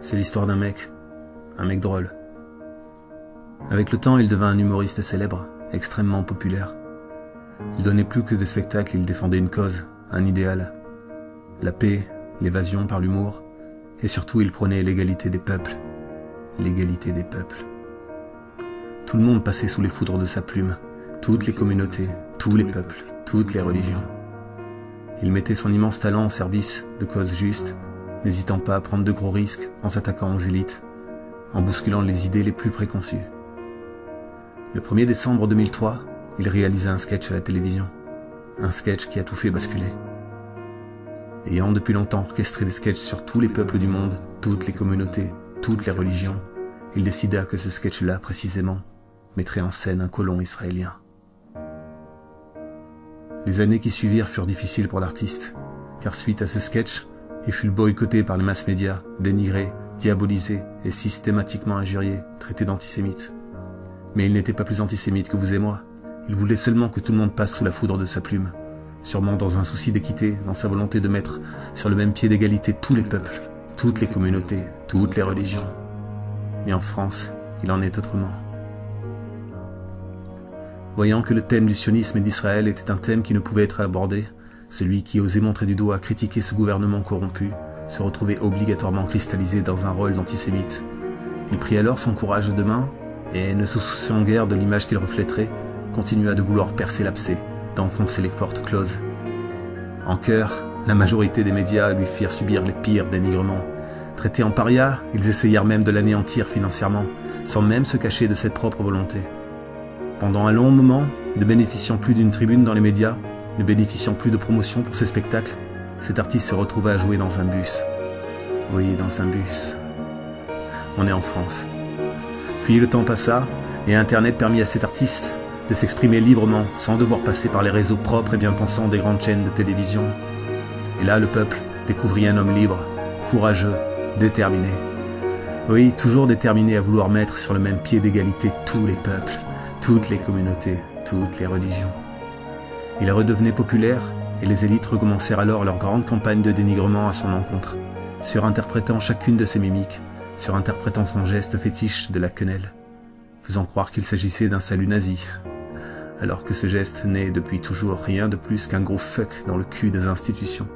C'est l'histoire d'un mec drôle. Avec le temps, il devint un humoriste célèbre, extrêmement populaire. Il donnait plus que des spectacles, il défendait une cause, un idéal. La paix, l'évasion par l'humour, et surtout il prônait l'égalité des peuples. L'égalité des peuples. Tout le monde passait sous les foudres de sa plume, toutes les communautés, tous les peuples, toutes les religions. Il mettait son immense talent au service de causes justes, n'hésitant pas à prendre de gros risques en s'attaquant aux élites, en bousculant les idées les plus préconçues. Le 1er décembre 2003, il réalisa un sketch à la télévision, un sketch qui a tout fait basculer. Ayant depuis longtemps orchestré des sketchs sur tous les peuples du monde, toutes les communautés, toutes les religions, il décida que ce sketch-là, précisément, mettrait en scène un colon israélien. Les années qui suivirent furent difficiles pour l'artiste, car suite à ce sketch, il fut boycotté par les mass médias, dénigré, diabolisé et systématiquement injurié, traité d'antisémite. Mais il n'était pas plus antisémite que vous et moi. Il voulait seulement que tout le monde passe sous la foudre de sa plume, sûrement dans un souci d'équité, dans sa volonté de mettre sur le même pied d'égalité tous les peuples, toutes les communautés, toutes les religions. Mais en France, il en est autrement. Voyant que le thème du sionisme et d'Israël était un thème qui ne pouvait être abordé, celui qui osait montrer du doigt, critiquer ce gouvernement corrompu, se retrouvait obligatoirement cristallisé dans un rôle d'antisémite. Il prit alors son courage à deux mains, et ne se souciant guère de l'image qu'il reflèterait, continua de vouloir percer l'abcès, d'enfoncer les portes closes. En chœur, la majorité des médias lui firent subir les pires dénigrements. Traités en paria, ils essayèrent même de l'anéantir financièrement, sans même se cacher de cette propre volonté. Pendant un long moment, ne bénéficiant plus d'une tribune dans les médias, ne bénéficiant plus de promotion pour ses spectacles, cet artiste se retrouva à jouer dans un bus. Oui, dans un bus. On est en France. Puis le temps passa, et Internet permit à cet artiste de s'exprimer librement, sans devoir passer par les réseaux propres et bien pensants des grandes chaînes de télévision. Et là, le peuple découvrit un homme libre, courageux, déterminé. Oui, toujours déterminé à vouloir mettre sur le même pied d'égalité tous les peuples, toutes les communautés, toutes les religions. Il redevenait populaire, et les élites recommencèrent alors leur grande campagne de dénigrement à son encontre, surinterprétant chacune de ses mimiques, surinterprétant son geste fétiche de la quenelle, faisant croire qu'il s'agissait d'un salut nazi, alors que ce geste n'est depuis toujours rien de plus qu'un gros fuck dans le cul des institutions.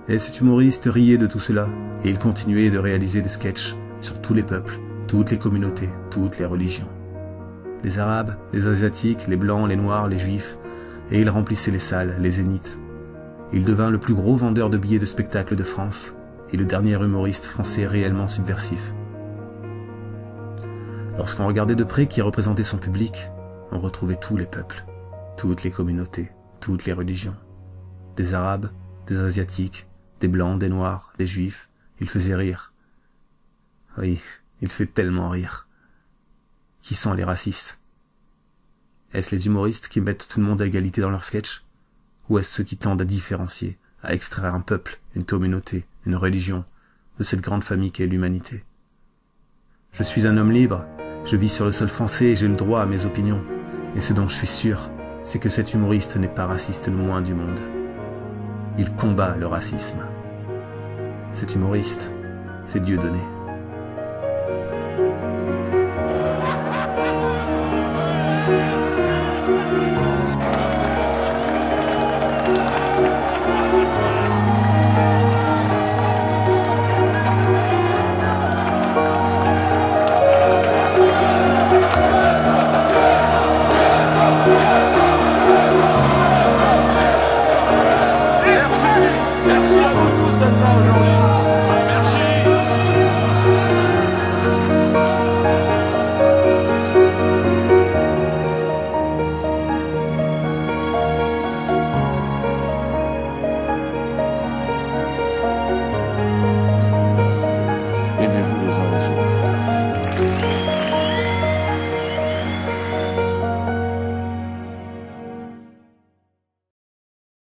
Et cet humoriste riait de tout cela, et il continuait de réaliser des sketchs sur tous les peuples, toutes les communautés, toutes les religions. Les Arabes, les Asiatiques, les Blancs, les Noirs, les Juifs, et il remplissait les salles, les zéniths. Il devint le plus gros vendeur de billets de spectacle de France, et le dernier humoriste français réellement subversif. Lorsqu'on regardait de près qui représentait son public, on retrouvait tous les peuples, toutes les communautés, toutes les religions. Des Arabes, des Asiatiques, des Blancs, des Noirs, des Juifs, il faisait rire. Oui, il fait tellement rire. Qui sont les racistes? Est-ce les humoristes qui mettent tout le monde à égalité dans leurs sketchs? Ou est-ce ceux qui tendent à différencier, à extraire un peuple, une communauté, une religion, de cette grande famille qu'est l'humanité? Je suis un homme libre, je vis sur le sol français et j'ai le droit à mes opinions. Et ce dont je suis sûr, c'est que cet humoriste n'est pas raciste le moins du monde. Il combat le racisme. Cet humoriste, c'est Dieudonné.